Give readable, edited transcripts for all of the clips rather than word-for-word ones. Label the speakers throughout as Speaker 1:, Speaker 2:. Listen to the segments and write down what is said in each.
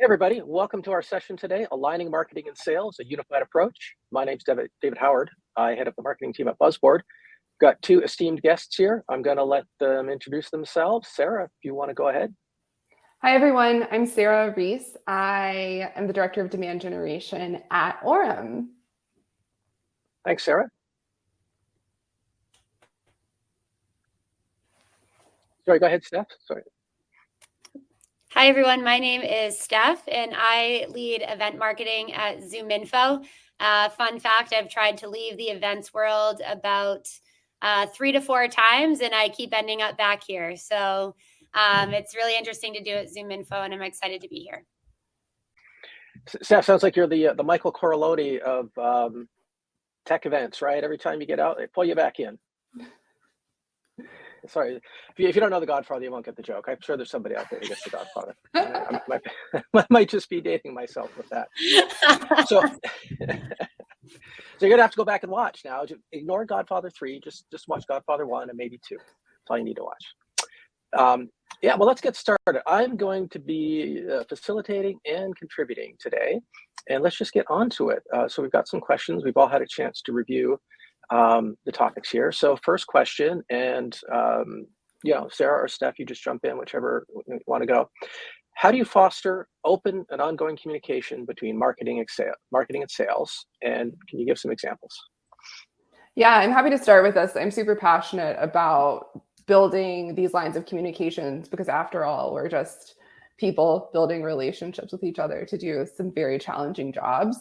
Speaker 1: Hey everybody, welcome to our session today, Aligning Marketing and Sales, a Unified Approach. My name's David Howard. I head up the marketing team at BuzzBoard. Got two esteemed guests here. I'm going to let them introduce themselves. Sarah, if you want to go ahead.
Speaker 2: Hi everyone, I'm Sarah Reece. I am the Director of Demand Generation at Orum.
Speaker 1: Thanks, Sarah. Sorry, go ahead, Steph. Sorry.
Speaker 3: Hi, everyone. My name is Steph, and I lead event marketing at ZoomInfo. Fun fact, I've tried to leave the events world about 3 to 4 times, and I keep ending up back here. So it's really interesting to do at ZoomInfo, and I'm excited to be here.
Speaker 1: Steph, sounds like you're the Michael Corleone of tech events, right? Every time you get out, they pull you back in. Sorry, if you don't know The Godfather, you won't get the joke. I'm sure there's somebody out there who gets The Godfather. I might just be dating myself with that. So you're gonna have to go back and watch now. Ignore Godfather 3, just watch Godfather 1 and maybe 2. That's all you need to watch. Yeah, well, let's get started. I'm going to be facilitating and contributing today, and let's just get on to it. So we've got some questions. We've all had a chance to review the topics here. So first question, and Sarah or Steph, you just jump in, whichever you want to go. How do you foster open and ongoing communication between marketing and sales? And can you give some examples?
Speaker 2: Yeah, I'm happy to start with this. I'm super passionate about building these lines of communications because after all, we're just people building relationships with each other to do some very challenging jobs.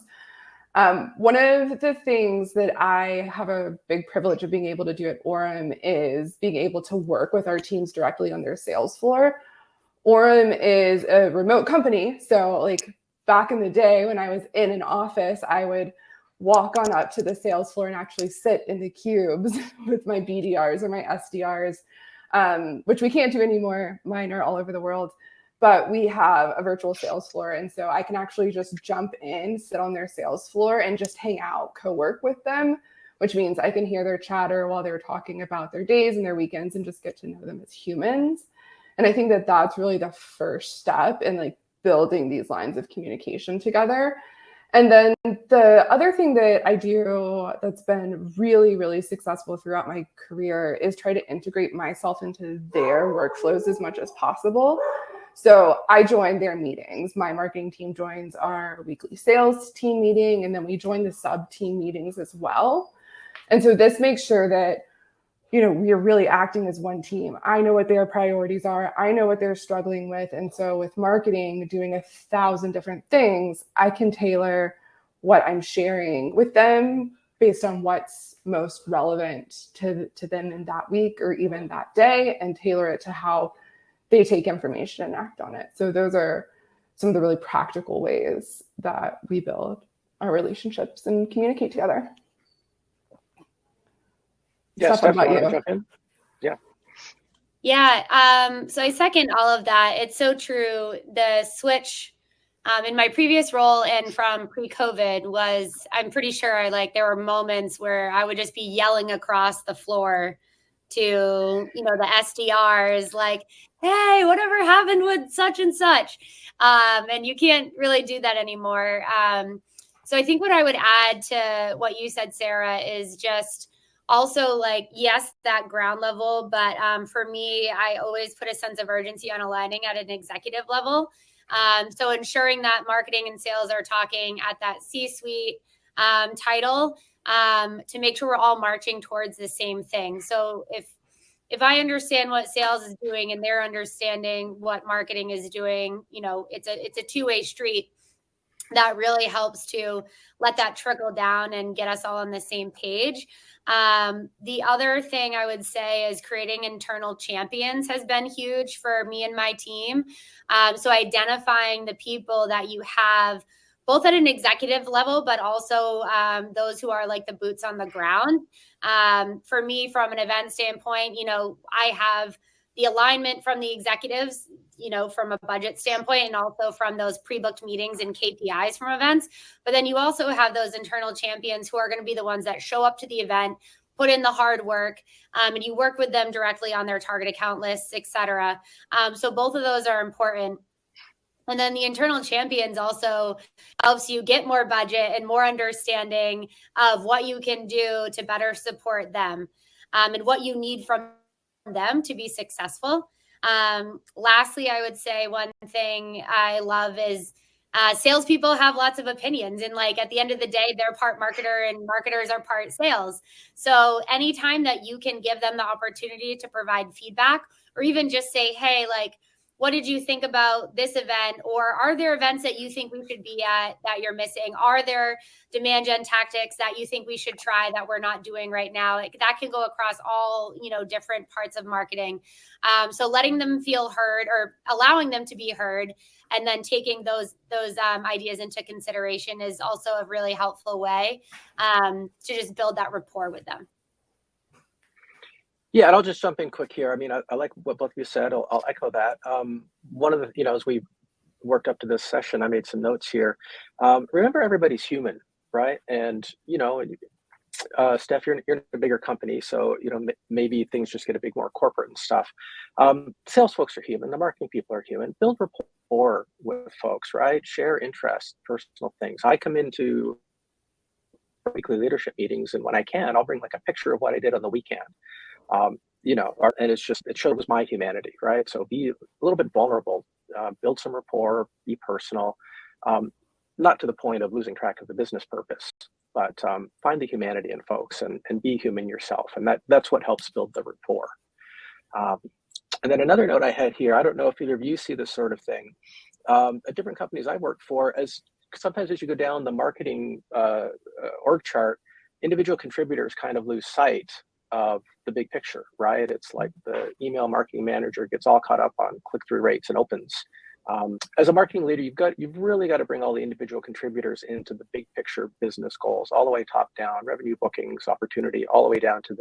Speaker 2: One of the things that I have a big privilege of being able to do at Orum is being able to work with our teams directly on their sales floor. Orum is a remote company. So like back in the day when I was in an office, I would walk on up to the sales floor and actually sit in the cubes with my BDRs or my SDRs, which we can't do anymore. Mine are all over the world. But we have a virtual sales floor. And so I can actually just jump in, sit on their sales floor and just hang out, co-work with them, which means I can hear their chatter while they're talking about their days and their weekends and just get to know them as humans. And I think that that's really the first step in like building these lines of communication together. And then the other thing that I do that's been really, really successful throughout my career is try to integrate myself into their workflows as much as possible. So I join their meetings. My marketing team joins our weekly sales team meeting, and then we join the sub team meetings as well. And so this makes sure that, we are really acting as one team. I know what their priorities are. I know what they're struggling with. And so with marketing, doing 1,000 different things, I can tailor what I'm sharing with them based on what's most relevant to them in that week or even that day, and tailor it to how they take information and act on it. So those are some of the really practical ways that we build our relationships and communicate together.
Speaker 1: Yeah, Steph, about you. Jump in? Yeah.
Speaker 3: Yeah. So I second all of that. It's so true. The switch in my previous role and from pre-COVID was, I'm pretty sure there were moments where I would just be yelling across the floor to, the SDRs, like, hey, whatever happened with such and such? And you can't really do that anymore. So I think what I would add to what you said, Sarah, is just also yes, that ground level. But for me, I always put a sense of urgency on aligning at an executive level. So ensuring that marketing and sales are talking at that C-suite title to make sure we're all marching towards the same thing. So if I understand what sales is doing and they're understanding what marketing is doing, it's a two-way street that really helps to let that trickle down and get us all on the same page. The other thing I would say is creating internal champions has been huge for me and my team. So identifying the people that you have both at an executive level, but also those who are the boots on the ground. For me, from an event standpoint, I have the alignment from the executives, from a budget standpoint, and also from those pre-booked meetings and KPIs from events. But then you also have those internal champions who are going to be the ones that show up to the event, put in the hard work, and you work with them directly on their target account lists, et cetera. So both of those are important. And then the internal champions also helps you get more budget and more understanding of what you can do to better support them, and what you need from them to be successful. Lastly, I would say one thing I love is salespeople have lots of opinions, and like at the end of the day, they're part marketer and marketers are part sales. So anytime that you can give them the opportunity to provide feedback, or even just say, hey, like, what did you think about this event? Or are there events that you think we should be at that you're missing? Are there demand gen tactics that you think we should try that we're not doing right now? Like, that can go across all, different parts of marketing. So letting them feel heard, or allowing them to be heard, and then taking those ideas into consideration is also a really helpful way to just build that rapport with them.
Speaker 1: Yeah, and I'll just jump in quick here. I mean, I like what both of you said. I'll echo that. One of the, as we worked up to this session, I made some notes here. Remember, everybody's human, right? And, Steph, you're in a bigger company, so, maybe things just get a bit more corporate and stuff. Sales folks are human. The marketing people are human. Build rapport with folks, right? Share interests, personal things. I come into weekly leadership meetings, and when I can, I'll bring like a picture of what I did on the weekend. And it shows my humanity, right? So be a little bit vulnerable, build some rapport, be personal, not to the point of losing track of the business purpose, but find the humanity in folks and be human yourself. And that's what helps build the rapport. And then another note I had here, I don't know if either of you see this sort of thing. At different companies I work for, sometimes as you go down the marketing org chart, individual contributors kind of lose sight of the big picture, right? It's like the email marketing manager gets all caught up on click-through rates and opens. As a marketing leader, you've really got to bring all the individual contributors into the big picture business goals, all the way top down, revenue, bookings, opportunity, all the way down to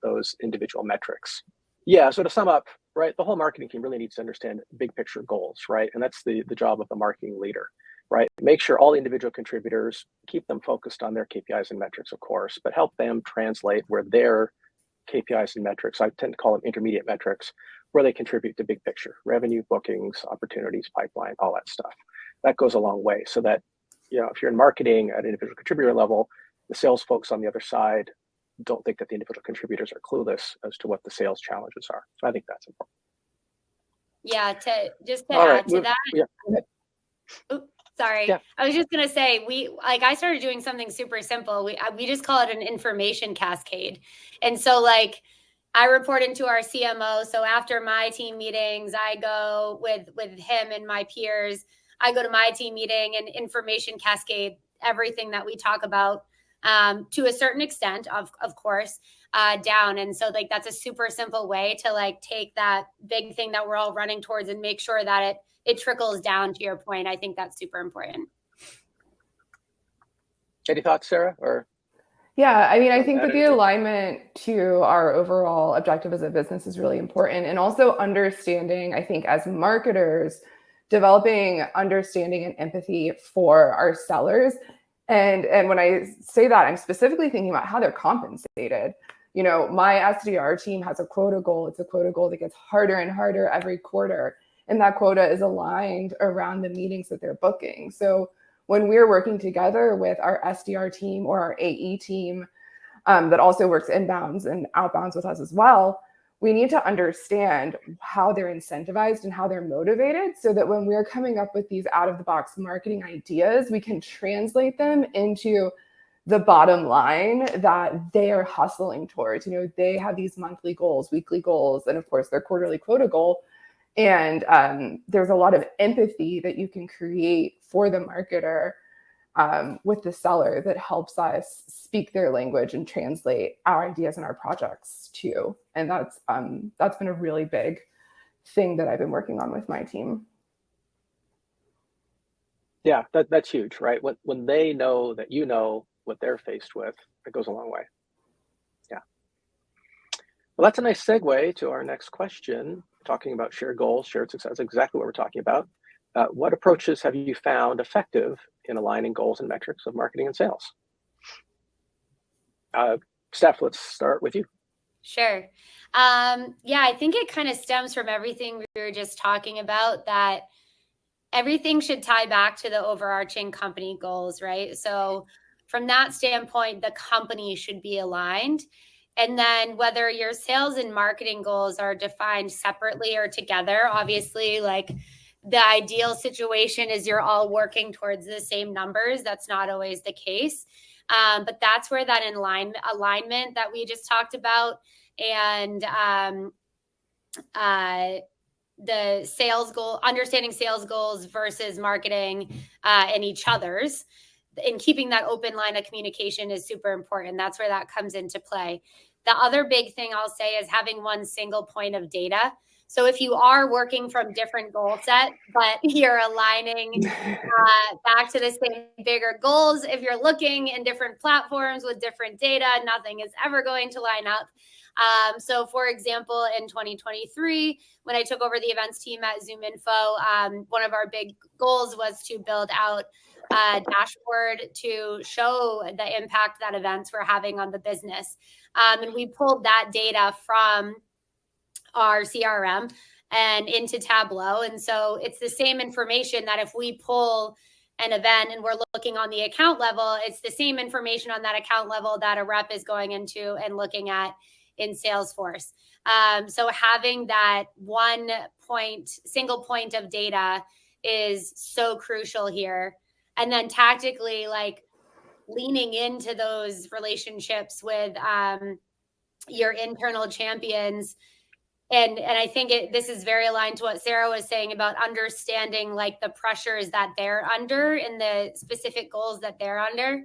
Speaker 1: those individual metrics. Yeah, so to sum up, right, the whole marketing team really needs to understand big picture goals, right? And that's the job of the marketing leader, right? Make sure all the individual contributors, keep them focused on their KPIs and metrics, of course, but help them translate where their KPIs and metrics, I tend to call them intermediate metrics, where they contribute to big picture, revenue, bookings, opportunities, pipeline, all that stuff. That goes a long way, so that, if you're in marketing at an individual contributor level, the sales folks on the other side don't think that the individual contributors are clueless as to what the sales challenges are. So I think that's important.
Speaker 3: Yeah, to add to that.
Speaker 1: Yeah.
Speaker 3: Oops, sorry. Yeah. I was just going to say, I started doing something super simple. We just call it an information cascade. And so I report into our CMO. So after my team meetings, I go with him and my peers. I go to my team meeting and information cascade everything that we talk about, to a certain extent, of course, down. And so that's a super simple way to take that big thing that we're all running towards and make sure that it trickles down, to your point. I think that's super important.
Speaker 1: Any thoughts, Sarah? Or
Speaker 2: yeah, I mean, I think that the alignment to our overall objective as a business is really important. And also understanding, I think, as marketers, developing understanding and empathy for our sellers. And when I say that, I'm specifically thinking about how they're compensated. My SDR team has a quota goal. It's a quota goal that gets harder and harder every quarter. And that quota is aligned around the meetings that they're booking. So when we're working together with our SDR team or our AE team that also works inbounds and outbounds with us as well, we need to understand how they're incentivized and how they're motivated, so that when we're coming up with these out-of-the-box marketing ideas, we can translate them into the bottom line that they are hustling towards. They have these monthly goals, weekly goals, and of course their quarterly quota goal. And there's a lot of empathy that you can create for the marketer with the seller that helps us speak their language and translate our ideas and our projects too. And that's been a really big thing that I've been working on with my team.
Speaker 1: Yeah, that's huge, right? When they know that you know what they're faced with, it goes a long way. Yeah. Well, that's a nice segue to our next question, talking about shared goals, shared success, exactly what we're talking about. What approaches have you found effective in aligning goals and metrics of marketing and sales? Steph, let's start with you.
Speaker 3: Sure. I think it kind of stems from everything we were just talking about, that everything should tie back to the overarching company goals, right? So from that standpoint, the company should be aligned. And then whether your sales and marketing goals are defined separately or together, obviously, like the ideal situation is you're all working towards the same numbers. That's not always the case. But that's where that alignment that we just talked about, and the sales goal, understanding sales goals versus marketing and each other's, and keeping that open line of communication is super important. That's where that comes into play. The other big thing I'll say is having one single point of data. So if you are working from different goal set, but you're aligning back to the same bigger goals, if you're looking in different platforms with different data, nothing is ever going to line up. So for example, in 2023, when I took over the events team at ZoomInfo, one of our big goals was to build out a dashboard to show the impact that events were having on the business. And we pulled that data from our CRM and into Tableau. And so it's the same information that if we pull an event and we're looking on the account level, it's the same information on that account level that a rep is going into and looking at in Salesforce. So having that single point of data is so crucial here. And then tactically, like leaning into those relationships with your internal champions. And I think this is very aligned to what Sarah was saying about understanding like the pressures that they're under and the specific goals that they're under.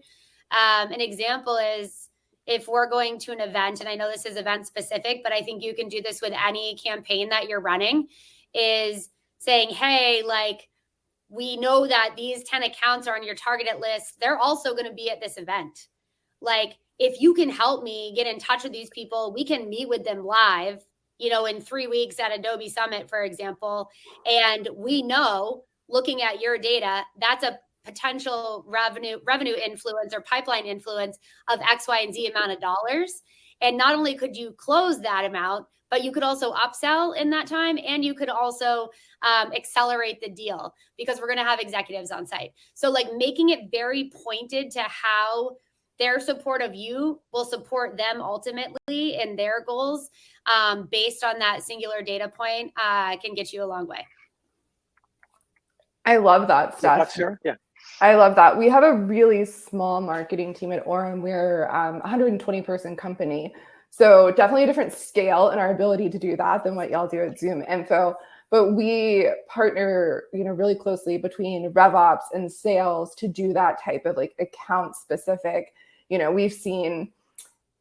Speaker 3: An example is if we're going to an event, and I know this is event specific, but I think you can do this with any campaign that you're running, is saying, hey, like, we know that these 10 accounts are on your targeted list. They're also going to be at this event. Like, if you can help me get in touch with these people, we can meet with them live, in 3 weeks at Adobe Summit, for example. And we know, looking at your data, that's a potential revenue influence or pipeline influence of X, Y, and Z amount of dollars. And not only could you close that amount, but you could also upsell in that time, and you could also accelerate the deal because we're going to have executives on site. So like making it very pointed to how their support of you will support them ultimately in their goals based on that singular data point can get you a long way.
Speaker 2: I love that stuff.
Speaker 1: Yeah.
Speaker 2: I love that. We have a really small marketing team at Orum. We're a 120-person company. So definitely a different scale in our ability to do that than what y'all do at ZoomInfo. But we partner, really closely between RevOps and sales to do that type of like account specific. We've seen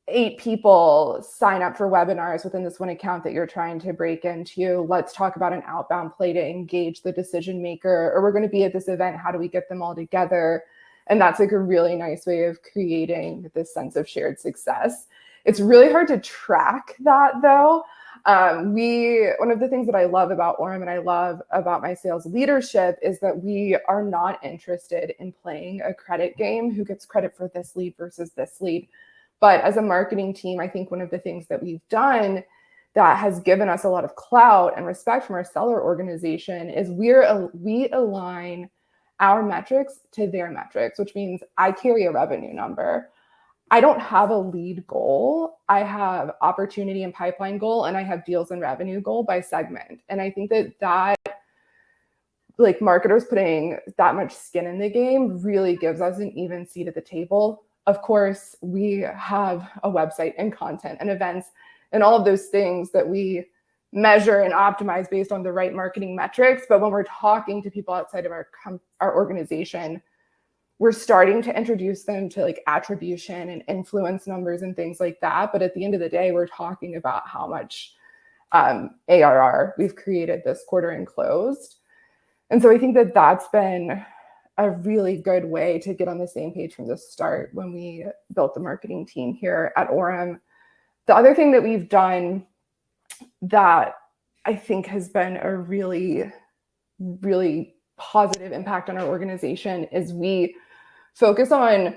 Speaker 2: 8 people sign up for webinars within this one account that you're trying to break into. Let's talk about an outbound play to engage the decision maker, or we're going to be at this event. How do we get them all together? And that's like a really nice way of creating this sense of shared success. It's really hard to track that though. One of the things that I love about Orum and I love about my sales leadership is that we are not interested in playing a credit game, who gets credit for this lead versus this lead. But as a marketing team, I think one of the things that we've done that has given us a lot of clout and respect from our seller organization is we align our metrics to their metrics, which means I carry a revenue number. I don't have a lead goal. I have opportunity and pipeline goal, and I have deals and revenue goal by segment. And I think that like marketers putting that much skin in the game really gives us an even seat at the table. Of course, we have a website and content and events and all of those things that we measure and optimize based on the right marketing metrics. But when we're talking to people outside of our organization, we're starting to introduce them to like attribution and influence numbers and things like that. But at the end of the day, we're talking about how much ARR we've created this quarter and closed. And so I think that that's been a really good way to get on the same page from the start when we built the marketing team here at Orum. The other thing that we've done that I think has been a really, really positive impact on our organization is we focus on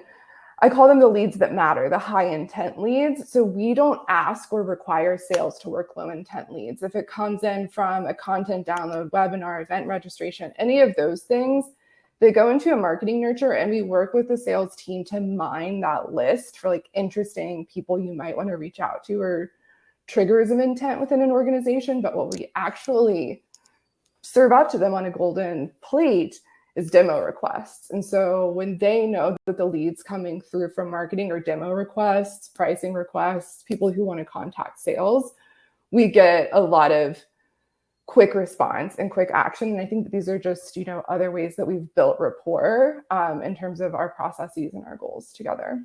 Speaker 2: I call them the leads that matter, the high intent leads. So we don't ask or require sales to work low intent leads. If it comes in from a content download, webinar, event registration, any of those things, they go into a marketing nurture, and we work with the sales team to mine that list for like interesting people you might want to reach out to or triggers of intent within an organization. But what we actually serve up to them on a golden plate is demo requests. And so when they know that the leads coming through from marketing are demo requests, pricing requests, people who want to contact sales, we get a lot of quick response and quick action. And I think that these are just, other ways that we've built rapport in terms of our processes and our goals together.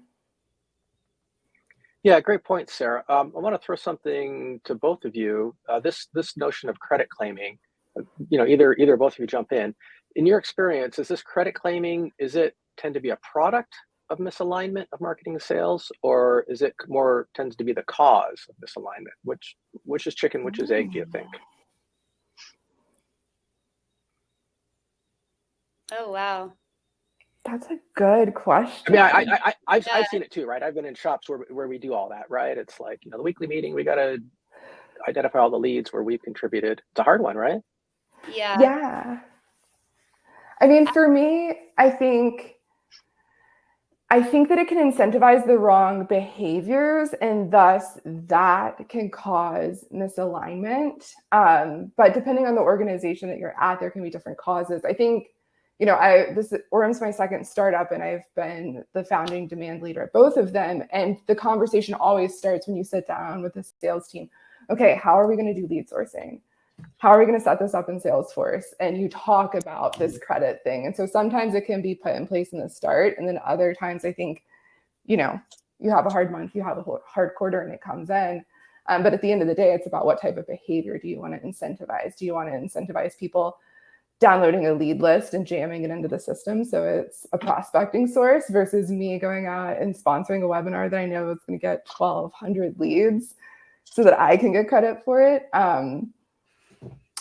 Speaker 1: Yeah, great point, Sarah. I want to throw something to both of you. This notion of credit claiming, either both of you jump in. In your experience, is this credit claiming, is it tend to be a product of misalignment of marketing and sales, or is it more tends to be the cause of misalignment? Which is chicken, which is egg, do you think?
Speaker 3: Oh, wow.
Speaker 2: That's a good question.
Speaker 1: I mean, I've seen it too, right? I've been in shops where we do all that, right? It's like, the weekly meeting, we got to identify all the leads where we've contributed. It's a hard one, right?
Speaker 2: Yeah. I mean, for me, I think that it can incentivize the wrong behaviors, and thus that can cause misalignment. But depending on the organization that you're at, there can be different causes. I think, Orum's my second startup, and I've been the founding demand leader at both of them. And the conversation always starts when you sit down with the sales team. Okay, how are we going to do lead sourcing? How are we going to set this up in Salesforce? And you talk about this credit thing. And so sometimes it can be put in place in the start. And then other times I think, you have a hard month, you have a hard quarter, and it comes in. But at the end of the day, it's about what type of behavior do you want to incentivize? Do you want to incentivize people downloading a lead list and jamming it into the system so it's a prospecting source, versus me going out and sponsoring a webinar that I know is going to get 1,200 leads so that I can get credit for it?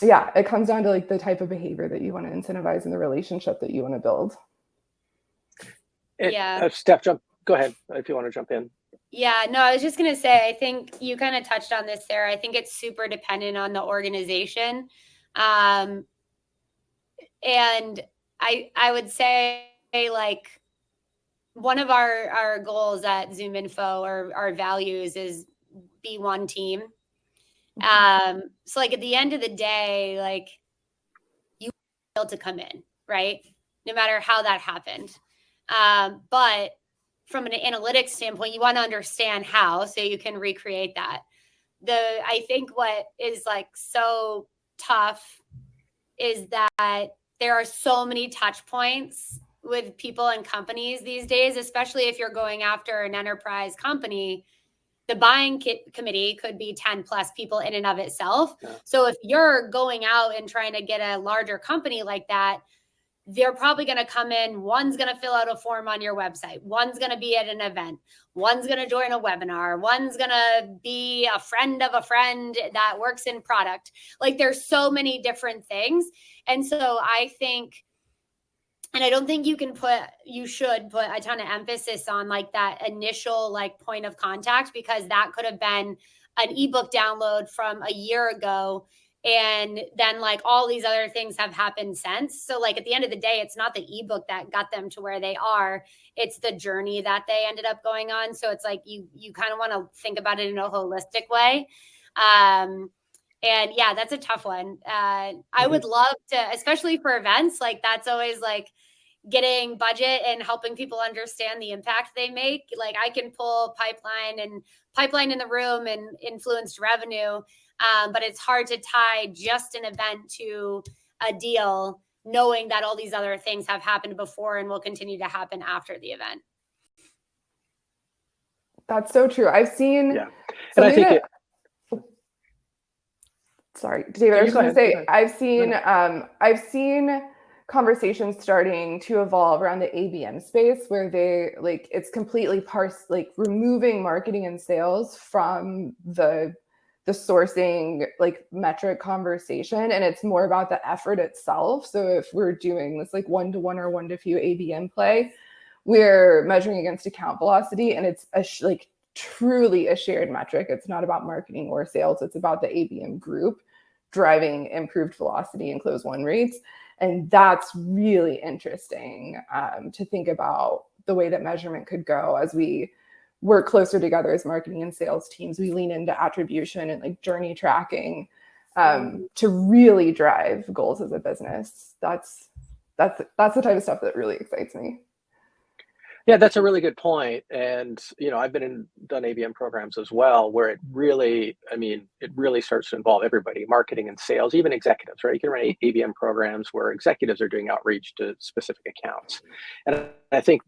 Speaker 2: Yeah, it comes down to like the type of behavior that you want to incentivize in the relationship that you want to build.
Speaker 1: Steph, go ahead if you want to jump in.
Speaker 3: Yeah, no, I was just going to say, I think you kind of touched on this, Sarah. I think it's super dependent on the organization. And I would say, like, one of our goals at ZoomInfo, or our values, is be one team. So like at the end of the day, like, you be able to come in, right? No matter how that happened. But from an analytics standpoint, you want to understand how, so you can recreate that. I think what is like so tough is that there are so many touch points with people and companies these days, especially if you're going after an enterprise company. The buying committee could be 10 plus people in and of itself. Yeah. So if you're going out and trying to get a larger company like that, they're probably going to come in. One's going to fill out a form on your website. One's going to be at an event. One's going to join a webinar. One's going to be a friend of a friend that works in product. Like, there's so many different things. And so I think, and I don't think you should put a ton of emphasis on like that initial like point of contact, because that could have been an ebook download from a year ago. And then like all these other things have happened since. So like at the end of the day, it's not the ebook that got them to where they are. It's the journey that they ended up going on. So it's like you kind of want to think about it in a holistic way. And yeah, that's a tough one. I would love to, especially for events, like that's always like getting budget and helping people understand the impact they make. Like I can pull pipeline in the room and influenced revenue. But it's hard to tie just an event to a deal, knowing that all these other things have happened before and will continue to happen after the event.
Speaker 2: That's so true. I've seen.
Speaker 1: Yeah. And I think
Speaker 2: sorry, David, I was going to say, I've seen conversations starting to evolve around the ABM space, where they like, it's completely like removing marketing and sales from the sourcing like metric conversation, and it's more about the effort itself. So if we're doing this like one-to-one or one-to-few ABM play, we're measuring against account velocity, and it's like truly a shared metric. It's not about marketing or sales. It's about the ABM group driving improved velocity and close won rates. And that's really interesting to think about the way that measurement could go as we work closer together as marketing and sales teams. We lean into attribution and like journey tracking to really drive goals as a business. That's the type of stuff that really excites me.
Speaker 1: Yeah, that's a really good point. And, I've done ABM programs as well, where it really starts to involve everybody, marketing and sales, even executives, right? You can run ABM programs where executives are doing outreach to specific accounts. And I think,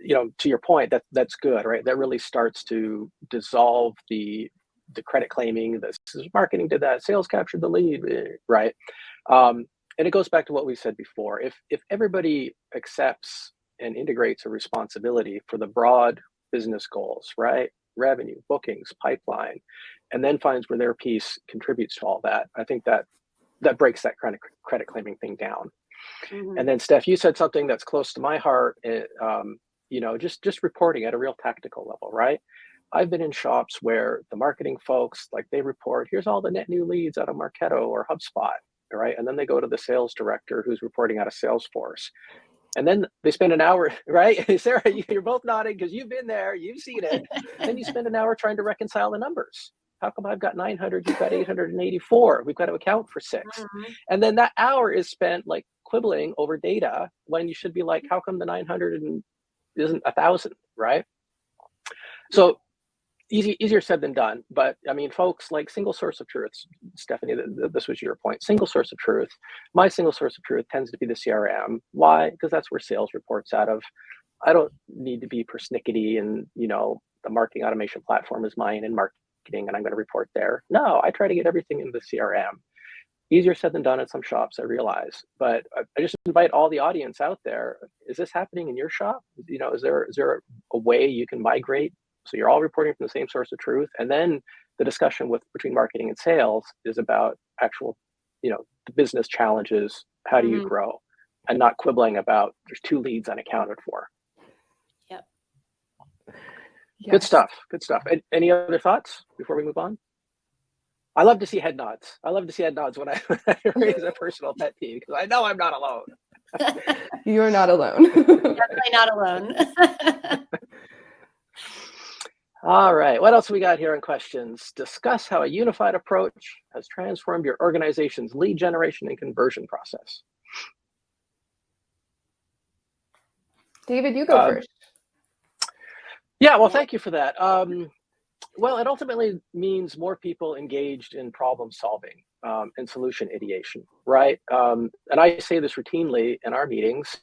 Speaker 1: to your point, that's good, right? That really starts to dissolve the credit claiming, this is marketing did that, sales captured the lead, right? And it goes back to what we said before. If everybody accepts and integrates a responsibility for the broad business goals, right? Revenue, bookings, pipeline, and then finds where their piece contributes to all that, I think that breaks that kind of credit claiming thing down. Mm-hmm. And then Steph, you said something that's close to my heart, just reporting at a real tactical level, right? I've been in shops where the marketing folks, like they report, here's all the net new leads out of Marketo or HubSpot, right? And then they go to the sales director who's reporting out of Salesforce. And then they spend an hour, right? Sarah, you're both nodding because you've been there, you've seen it. Then you spend an hour trying to reconcile the numbers. How come I've got 900, you've got 884? We've got to account for 6. Mm-hmm. And then that hour is spent like quibbling over data when you should be like, how come the 900 isn't 1,000, right? So easier said than done. But I mean, folks, like single source of truth, Stephanie, this was your point, single source of truth. My single source of truth tends to be the CRM. Why? Because that's where sales reports out of. I don't need to be persnickety and, the marketing automation platform is mine and marketing and I'm going to report there. No, I try to get everything into the CRM. Easier said than done at some shops, I realize. But I just invite all the audience out there. Is this happening in your shop? Is there a way you can migrate so you're all reporting from the same source of truth? And then the discussion between marketing and sales is about actual, the business challenges. How do you grow? And not quibbling about there's 2 leads unaccounted for.
Speaker 3: Yep.
Speaker 2: Yes.
Speaker 1: Good stuff. Any other thoughts before we move on? I love to see head nods. When I raise a personal pet peeve because I know I'm not alone.
Speaker 2: You're not alone.
Speaker 3: Definitely not alone.
Speaker 1: All right, what else we got here in questions? Discuss how a unified approach has transformed your organization's lead generation and conversion process.
Speaker 2: David, you go first.
Speaker 1: Yeah, well, thank you for that. Well, it ultimately means more people engaged in problem solving and solution ideation, right? And I say this routinely in our meetings.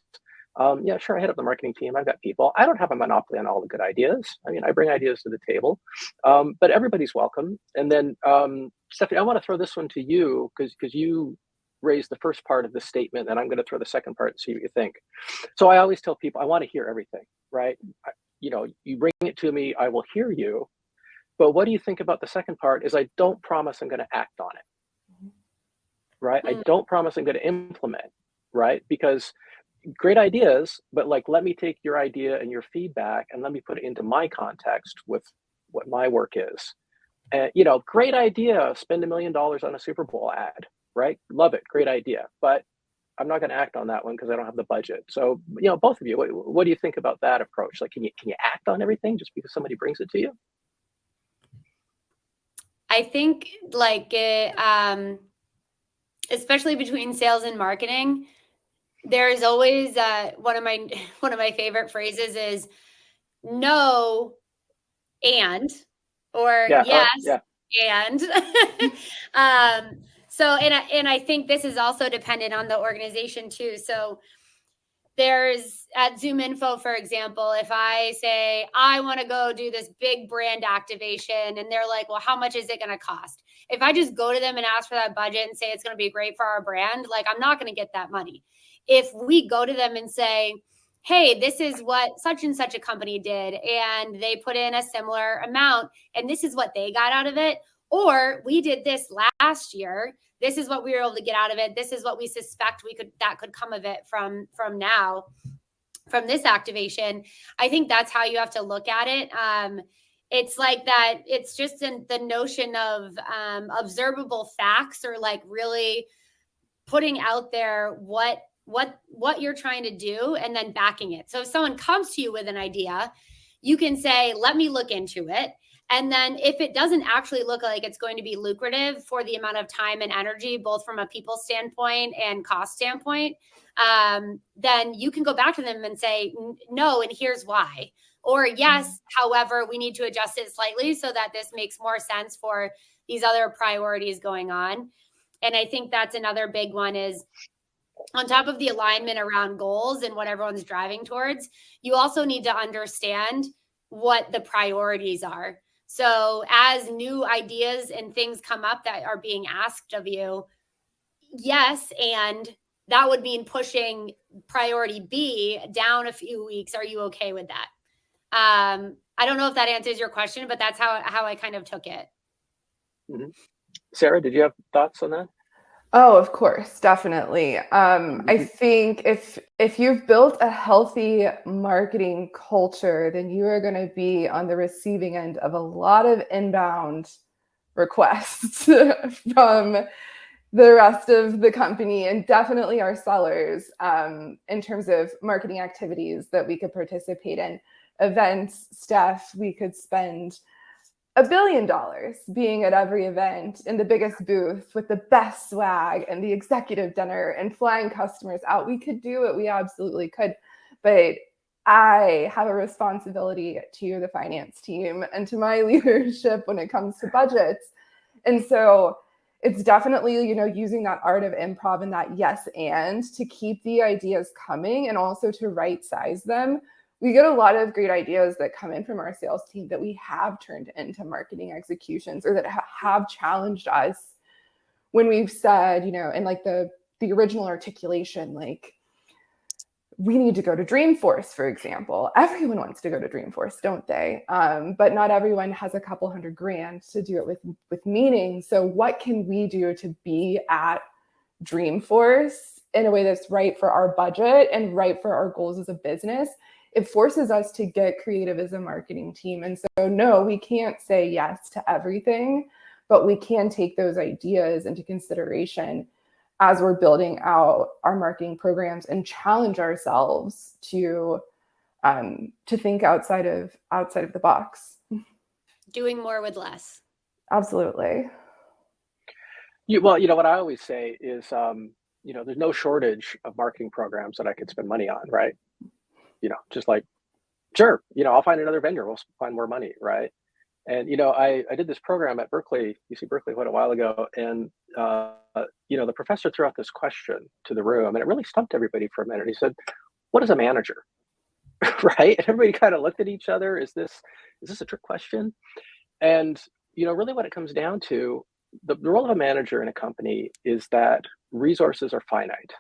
Speaker 1: Yeah, sure, I head up the marketing team. I've got people. I don't have a monopoly on all the good ideas. I mean, I bring ideas to the table, but everybody's welcome. And then, Stephanie, I want to throw this one to you because you raised the first part of the statement, and I'm going to throw the second part and see what you think. So I always tell people, I want to hear everything, right? You bring it to me, I will hear you. But what do you think about the second part is I don't promise I'm going to act on it, right? I don't promise I'm going to implement, right? Because great ideas, but like, let me take your idea and your feedback and let me put it into my context with what my work is. And, great idea, spend $1 million on a Super Bowl ad, right? Love it, great idea. But I'm not going to act on that one because I don't have the budget. So, both of you, what do you think about that approach? Like, can you act on everything just because somebody brings it to you?
Speaker 3: I think especially between sales and marketing, there's always one of my favorite phrases is no and or yes and so and I think this is also dependent on the organization too. So there's at ZoomInfo, for example, if I say I want to go do this big brand activation and they're like, well, how much is it going to cost? If I just go to them and ask for that budget and say it's going to be great for our brand, like I'm not going to get that money. If we go to them and say, hey, this is what such and such a company did, and they put in a similar amount, and this is what they got out of it, or we did this last year, this is what we were able to get out of it, this is what we suspect that could come of it from now. from this activation. I think that's how you have to look at it. It's like that. It's just the notion of observable facts, or like really putting out there what you're trying to do and then backing it. So if someone comes to you with an idea, you can say, let me look into it. And then if it doesn't actually look like it's going to be lucrative for the amount of time and energy, both from a people standpoint and cost standpoint, then you can go back to them and say, no, and here's why. Or yes, however, we need to adjust it slightly so that this makes more sense for these other priorities going on. And I think that's another big one, is on top of the alignment around goals and what everyone's driving towards, you also need to understand what the priorities are. So as new ideas and things come up that are being asked of you, yes, and that would mean pushing priority B down a few weeks. Are you okay with that? I don't know if that answers your question, but that's how I kind of took it.
Speaker 1: Mm-hmm. Sarah, did you have thoughts on that?
Speaker 2: Oh, of course, definitely. I think if you've built a healthy marketing culture, then you are going to be on the receiving end of a lot of inbound requests from the rest of the company, and definitely our sellers, in terms of marketing activities that we could participate in. Events, Steph, we could spend $1 billion being at every event in the biggest booth with the best swag and the executive dinner and flying customers out. We could do it. We absolutely could. But I have a responsibility to the finance team and to my leadership when it comes to budgets. And so it's definitely, using that art of improv and that yes and to keep the ideas coming, and also to right size them. We get a lot of great ideas that come in from our sales team that we have turned into marketing executions, or that have challenged us when we've said, in like the original articulation, like, we need to go to Dreamforce, for example. Everyone wants to go to Dreamforce, don't they? But not everyone has a couple $100,000 to do it with meaning. So what can we do to be at Dreamforce in a way that's right for our budget and right for our goals as a business? It forces us to get creative as a marketing team. And so, no, we can't say yes to everything, but we can take those ideas into consideration as we're building out our marketing programs and challenge ourselves to think outside of the box.
Speaker 3: Doing more with less.
Speaker 2: Absolutely.
Speaker 1: Well, what I always say is, there's no shortage of marketing programs that I could spend money on, right? Just like, sure, I'll find another vendor, we'll find more money, right? And, I did this program at UC Berkeley quite a while ago. And, the professor threw out this question to the room, and it really stumped everybody for a minute. He said, what is a manager? Right? And everybody kind of looked at each other. Is this a trick question? And, really what it comes down to, the role of a manager in a company is that resources are finite.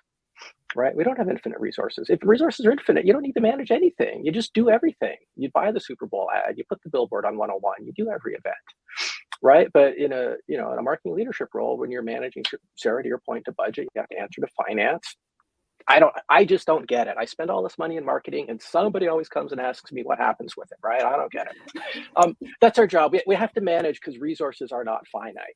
Speaker 1: Right? We don't have infinite resources. If resources are infinite, you don't need to manage anything. You just do everything. You buy the Super Bowl ad, you put the billboard on 101, you do every event, right? But in a marketing leadership role, when you're managing, Sarah, to your point, to budget, you have to answer to finance. I just don't get it. I spend all this money in marketing, and somebody always comes and asks me what happens with it, right? I don't get it. That's our job. We have to manage because resources are not finite.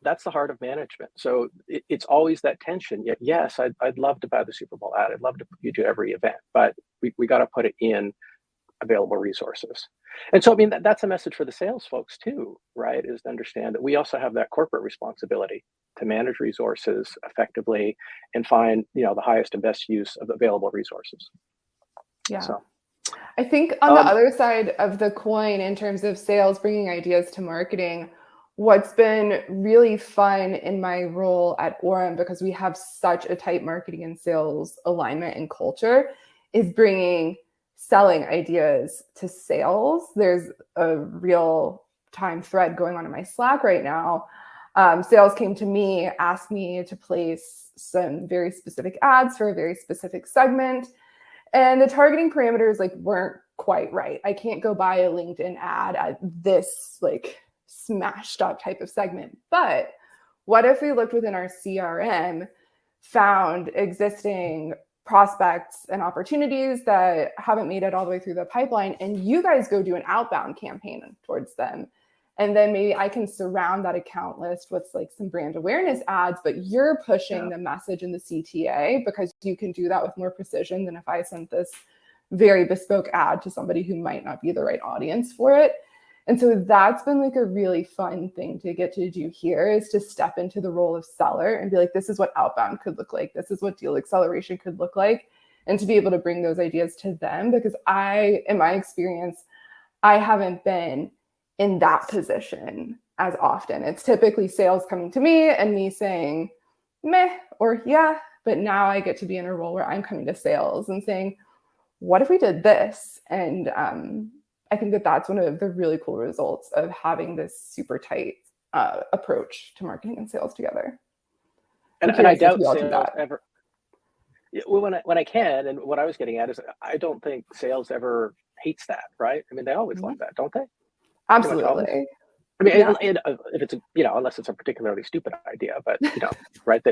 Speaker 1: That's the heart of management. So it's always that tension. Yes, I'd love to buy the Super Bowl ad. I'd love to put you to every event, but we got to put it in available resources. And so, that's a message for the sales folks too, right? Is to understand that we also have that corporate responsibility to manage resources effectively and find, the highest and best use of available resources.
Speaker 2: Yeah.
Speaker 1: So,
Speaker 2: I think on the other side of the coin, in terms of sales, bringing ideas to marketing, what's been really fun in my role at Orum, because we have such a tight marketing and sales alignment and culture, is bringing selling ideas to sales. There's a real time thread going on in my Slack right now. Sales came to me, asked me to place some very specific ads for a very specific segment. And the targeting parameters weren't quite right. I can't go buy a LinkedIn ad at this smashed up type of segment. But what if we looked within our CRM, found existing prospects and opportunities that haven't made it all the way through the pipeline, and you guys go do an outbound campaign towards them. And then maybe I can surround that account list with like some brand awareness ads, but you're pushing the message in the CTA because you can do that with more precision than if I sent this very bespoke ad to somebody who might not be the right audience for it. And so that's been like a really fun thing to get to do here, is to step into the role of seller and be like, this is what outbound could look like. This is what deal acceleration could look like. And to be able to bring those ideas to them, because in my experience, I haven't been in that position as often. It's typically sales coming to me and me saying, meh, or yeah, but now I get to be in a role where I'm coming to sales and saying, what if we did this? And I think that that's one of the really cool results of having this super tight approach to marketing and sales together.
Speaker 1: And I doubt sales ever. When I can, and what I was getting at is, I don't think sales ever hates that, right? I mean, they always love that, don't they?
Speaker 2: Absolutely.
Speaker 1: I mean, if it's unless it's a particularly stupid idea, but right?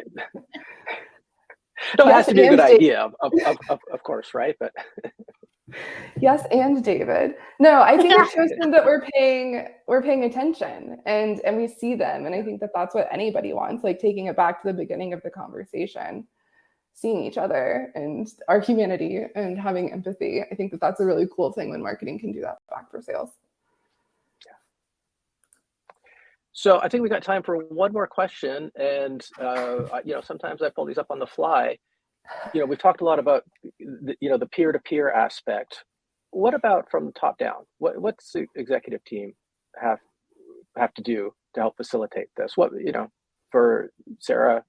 Speaker 1: No, it has to be a good idea, of course, right? But
Speaker 2: yes, and David. No, I think it shows them that we're paying attention and we see them, and I think that that's what anybody wants. Like, taking it back to the beginning of the conversation, seeing each other and our humanity and having empathy. I think that that's a really cool thing when marketing can do that back for sales.
Speaker 1: So I think we got time for one more question, and sometimes I pull these up on the fly. We've talked a lot about the peer-to-peer aspect. What about from the top down? What's the executive team have to do to help facilitate this? What for Sarah,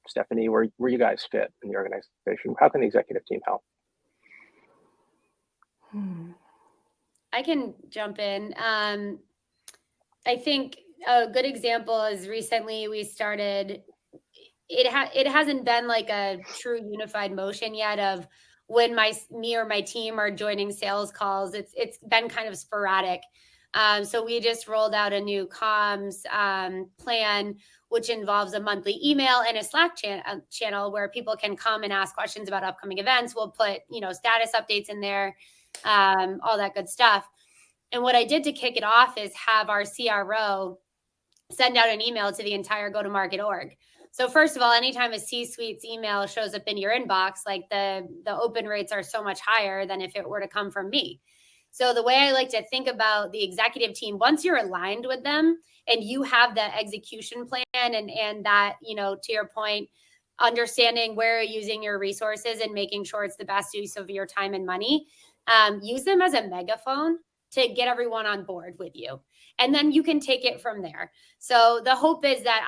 Speaker 1: Stephanie, where you guys fit in the organization? How can the executive team help?
Speaker 3: I can jump in. I think a good example is recently we started, it hasn't been like a true unified motion yet of when me or my team are joining sales calls. It's been kind of sporadic. So we just rolled out a new comms plan, which involves a monthly email and a Slack channel where people can come and ask questions about upcoming events. We'll put, status updates in there, all that good stuff. And what I did to kick it off is have our CRO send out an email to the entire go-to-market org. So first of all, anytime a C-suite's email shows up in your inbox, like the open rates are so much higher than if it were to come from me. So the way I like to think about the executive team, once you're aligned with them and you have the execution plan and that, to your point, understanding where you're using your resources and making sure it's the best use of your time and money, use them as a megaphone to get everyone on board with you. And then you can take it from there. So the hope is that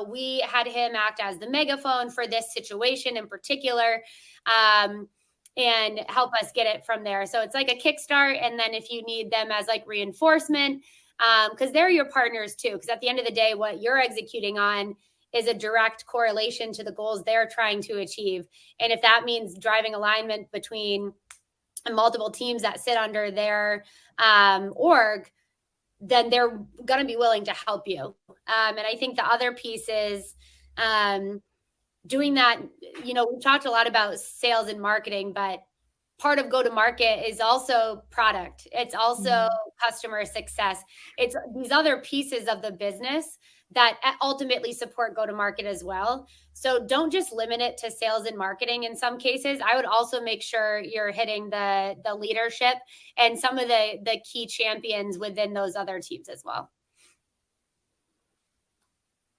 Speaker 3: we had him act as the megaphone for this situation in particular, and help us get it from there. So it's like a kickstart. And then if you need them as like reinforcement, because they're your partners too, because at the end of the day, what you're executing on is a direct correlation to the goals they're trying to achieve. And if that means driving alignment between multiple teams that sit under their org, then they're going to be willing to help you. And I think the other piece is doing that. We've talked a lot about sales and marketing, but part of go-to-market is also product. It's also customer success. It's these other pieces of the business that ultimately support go-to-market as well. So don't just limit it to sales and marketing. In some cases, I would also make sure you're hitting the leadership and some of the key champions within those other teams as well.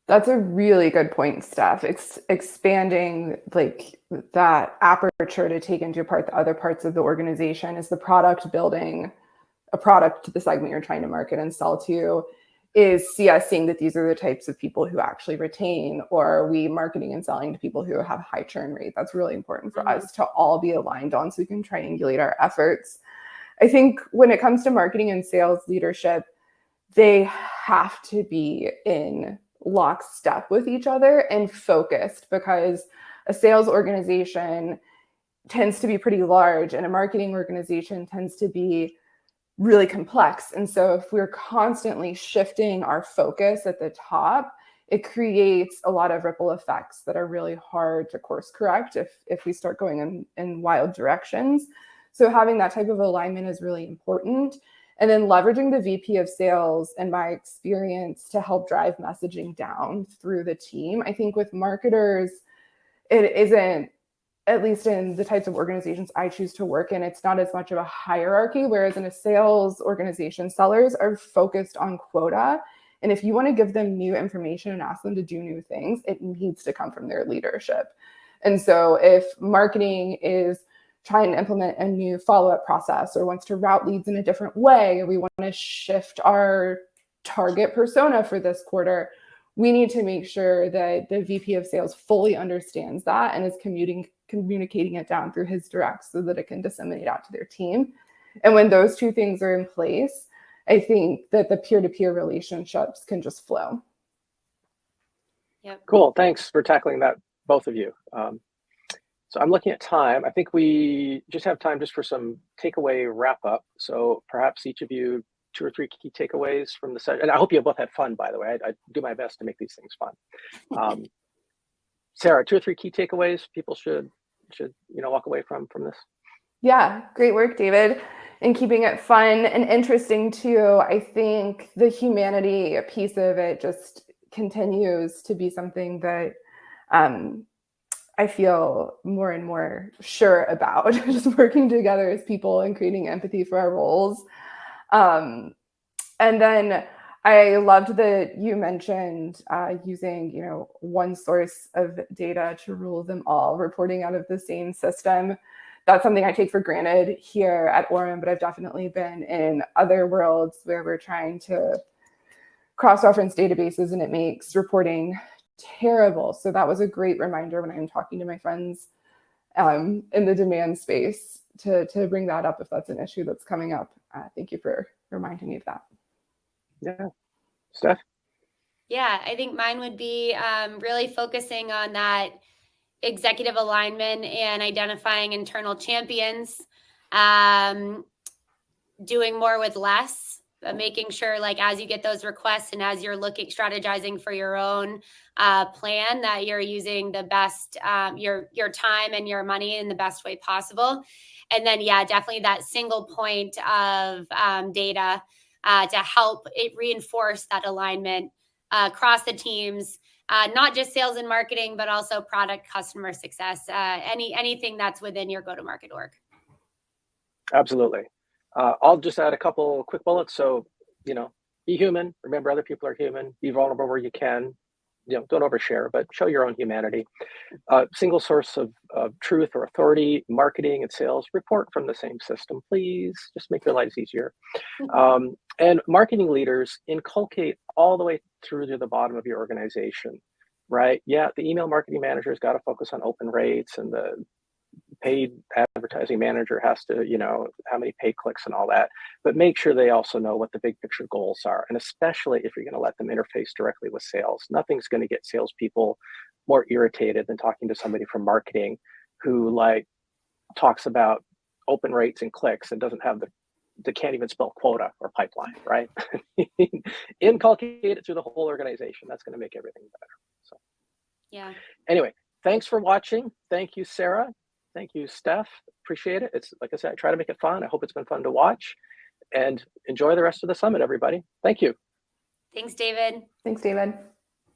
Speaker 2: That's a really good point, Steph. Expanding like that aperture to take into part the other parts of the organization. Is the product building a product to the segment you're trying to market and sell to? Is CS seeing that these are the types of people who actually retain, or are we marketing and selling to people who have high churn rate? That's really important for us to all be aligned on so we can triangulate our efforts. I think when it comes to marketing and sales leadership, they have to be in lockstep with each other and focused, because a sales organization tends to be pretty large and a marketing organization tends to be really complex. And so if we're constantly shifting our focus at the top, it creates a lot of ripple effects that are really hard to course correct if we start going in wild directions. So having that type of alignment is really important. And then leveraging the VP of sales and my experience to help drive messaging down through the team. I think with marketers, it isn't, at least in the types of organizations I choose to work in, it's not as much of a hierarchy, whereas in a sales organization, sellers are focused on quota. And if you want to give them new information and ask them to do new things, it needs to come from their leadership. And so if marketing is trying to implement a new follow-up process or wants to route leads in a different way, or we want to shift our target persona for this quarter, we need to make sure that the VP of sales fully understands that and is communicating it down through his directs so that it can disseminate out to their team. And when those two things are in place, I think that the peer-to-peer relationships can just flow.
Speaker 1: Yep. Cool. Thanks for tackling that, both of you. So I'm looking at time. I think we just have time just for some takeaway wrap up. So perhaps each of you, 2 or 3 key takeaways from the session. And I hope you both had fun, by the way. I do my best to make these things fun. Sarah, 2 or 3 key takeaways people should walk away from this.
Speaker 2: Yeah, great work, David. And keeping it fun and interesting too. I think the humanity piece of it just continues to be something that I feel more and more sure about, just working together as people and creating empathy for our roles. And then I loved that you mentioned using, one source of data to rule them all, reporting out of the same system. That's something I take for granted here at Orum, but I've definitely been in other worlds where we're trying to cross-reference databases and it makes reporting terrible. So that was a great reminder when I'm talking to my friends in the demand space to bring that up if that's an issue that's coming up. Thank you for reminding me of that.
Speaker 1: Yeah. Steph?
Speaker 3: Yeah, I think mine would be really focusing on that executive alignment and identifying internal champions, doing more with less, making sure like as you get those requests and as you're strategizing for your own plan, that you're using the best, your time and your money in the best way possible. And then, yeah, definitely that single point of data to help it reinforce that alignment across the teams, not just sales and marketing, but also product, customer success, anything that's within your go-to-market org.
Speaker 1: Absolutely. I'll just add a couple quick bullets. So, be human. Remember, other people are human. Be vulnerable where you can. Don't overshare, but show your own humanity. Single source of truth or authority, marketing and sales, report from the same system, please. Just make their lives easier. And marketing leaders inculcate all the way through to the bottom of your organization, right? Yeah, the email marketing manager's got to focus on open rates, and the paid advertising manager has to, how many paid clicks and all that, but make sure they also know what the big picture goals are. And especially if you're going to let them interface directly with sales, nothing's going to get salespeople more irritated than talking to somebody from marketing who talks about open rates and clicks and doesn't have they can't even spell quota or pipeline, right? Inculcate it through the whole organization. That's going to make everything better. So, yeah. Anyway, thanks for watching. Thank you, Sarah. Thank you, Steph. Appreciate it. It's like I said, I try to make it fun. I hope it's been fun to watch, and enjoy the rest of the summit, everybody. Thank you.
Speaker 3: Thanks, David.
Speaker 2: Thanks, David.